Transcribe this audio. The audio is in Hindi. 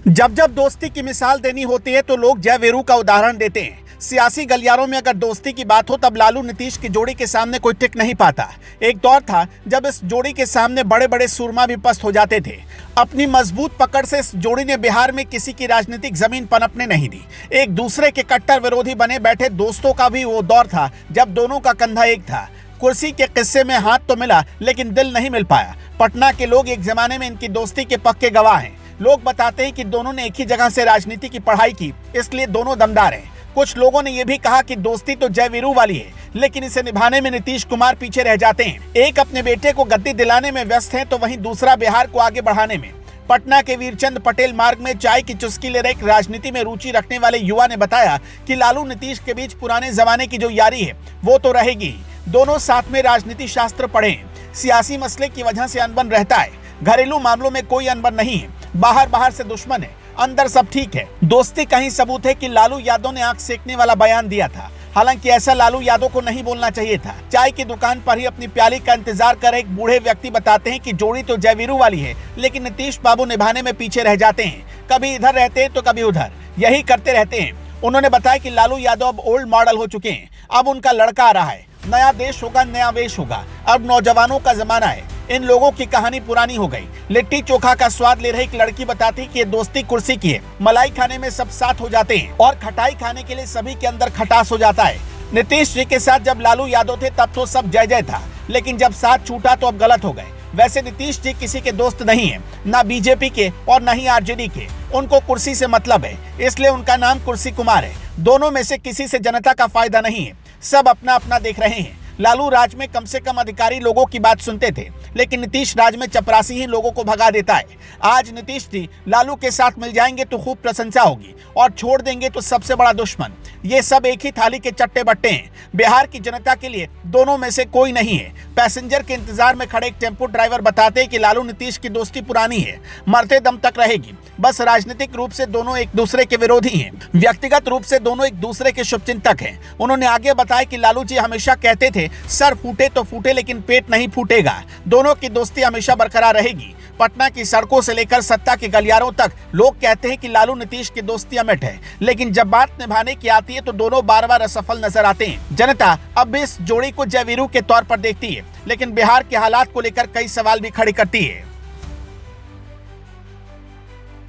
जब जब दोस्ती की मिसाल देनी होती है तो लोग जय वीरू का उदाहरण देते हैं। सियासी गलियारों में अगर दोस्ती की बात हो तब लालू नीतीश की जोड़ी के सामने कोई टिक नहीं पाता। एक दौर था जब इस जोड़ी के सामने बड़े बड़े सूरमा भी पस्त हो जाते थे। अपनी मजबूत पकड़ से इस जोड़ी ने बिहार में किसी की राजनीतिक जमीन पनपने नहीं दी। एक दूसरे के कट्टर विरोधी बने बैठे दोस्तों का भी वो दौर था जब दोनों का कंधा एक था। कुर्सी के किस्से में हाथ तो मिला लेकिन दिल नहीं मिल पाया। पटना के लोग एक जमाने में इनकी दोस्ती के पक्के गवाह हैं। लोग बताते हैं कि दोनों ने एक ही जगह से राजनीति की पढ़ाई की, इसलिए दोनों दमदार हैं। कुछ लोगों ने यह भी कहा कि दोस्ती तो जय वीरू वाली है, लेकिन इसे निभाने में नीतीश कुमार पीछे रह जाते हैं। एक अपने बेटे को गद्दी दिलाने में व्यस्त हैं तो वहीं दूसरा बिहार को आगे बढ़ाने में। पटना के वीरचंद पटेल मार्ग में चाय की चुस्की ले रहे एक राजनीति में रुचि रखने वाले युवा ने बताया कि लालू नीतीश के बीच पुराने जमाने की जो यारी है वो तो रहेगी। दोनों साथ में राजनीति शास्त्र पढ़े। सियासी मसले की वजह से अनबन रहता है, घरेलू मामलों में कोई अनबन नहीं है। बाहर से दुश्मन है, अंदर सब ठीक है। दोस्ती का ही सबूत है कि लालू यादव ने आंख सेकने वाला बयान दिया था। हालांकि ऐसा लालू यादव को नहीं बोलना चाहिए था। चाय की दुकान पर ही अपनी प्याली का इंतजार कर एक बूढ़े व्यक्ति बताते हैं कि जोड़ी तो जय वीरू वाली है, लेकिन नीतीश बाबू निभाने में पीछे रह जाते हैं। कभी इधर रहते हैं तो कभी उधर, यही करते रहते हैं। उन्होंने बताया कि लालू यादव अब ओल्ड मॉडल हो चुके हैं। अब उनका लड़का आ रहा है, नया देश होगा, नया वेश होगा। अब नौजवानों का जमाना है। इन लोगों की कहानी पुरानी हो गई। लिट्टी चोखा का स्वाद ले रही एक लड़की बताती कि ये दोस्ती कुर्सी की है। मलाई खाने में सब साथ हो जाते हैं और खटाई खाने के लिए सभी के अंदर खटास हो जाता है। नीतीश जी के साथ जब लालू यादव थे तब तो सब जय जय था, लेकिन जब साथ छूटा तो अब गलत हो गए। वैसे नीतीश जी किसी के दोस्त नहीं है, ना बीजेपी के और न ही आरजेडी के। उनको कुर्सी से मतलब है, इसलिए उनका नाम कुर्सी कुमार है। दोनों में से किसी से जनता का फायदा नहीं है, सब अपना अपना देख रहे हैं। लालू राज में कम से कम अधिकारी लोगों की बात सुनते थे, लेकिन नीतीश राज में चपरासी ही लोगों को भगा देता है। आज नीतीश जी लालू के साथ मिल जाएंगे तो खूब प्रशंसा होगी और छोड़ देंगे तो सबसे बड़ा दुश्मन। ये सब एक ही थाली के चट्टे बट्टे हैं। बिहार की जनता के लिए दोनों में से कोई नहीं है। पैसेंजर के इंतजार में खड़े एक टेम्पो ड्राइवर बताते हैं कि लालू नीतीश की दोस्ती पुरानी है, मरते दम तक रहेगी। बस राजनीतिक रूप से दोनों एक दूसरे के विरोधी हैं, व्यक्तिगत रूप से दोनों एक दूसरे के शुभचिंतक हैं। उन्होंने आगे बताया कि लालू जी हमेशा कहते थे सर फूटे तो फूटे लेकिन पेट नहीं फूटेगा। दोनों की दोस्ती हमेशा बरकरार रहेगी। पटना की सड़कों से लेकर सत्ता के गलियारों तक लोग कहते हैं कि लालू नीतीश की दोस्ती अमिट है, लेकिन जब बात निभाने की आती है तो दोनों बार बार असफल नजर आते हैं। जनता अब भी इस जोड़ी को जय वीरू के तौर पर देखती है, लेकिन बिहार के हालात को लेकर कई सवाल भी खड़े करती है।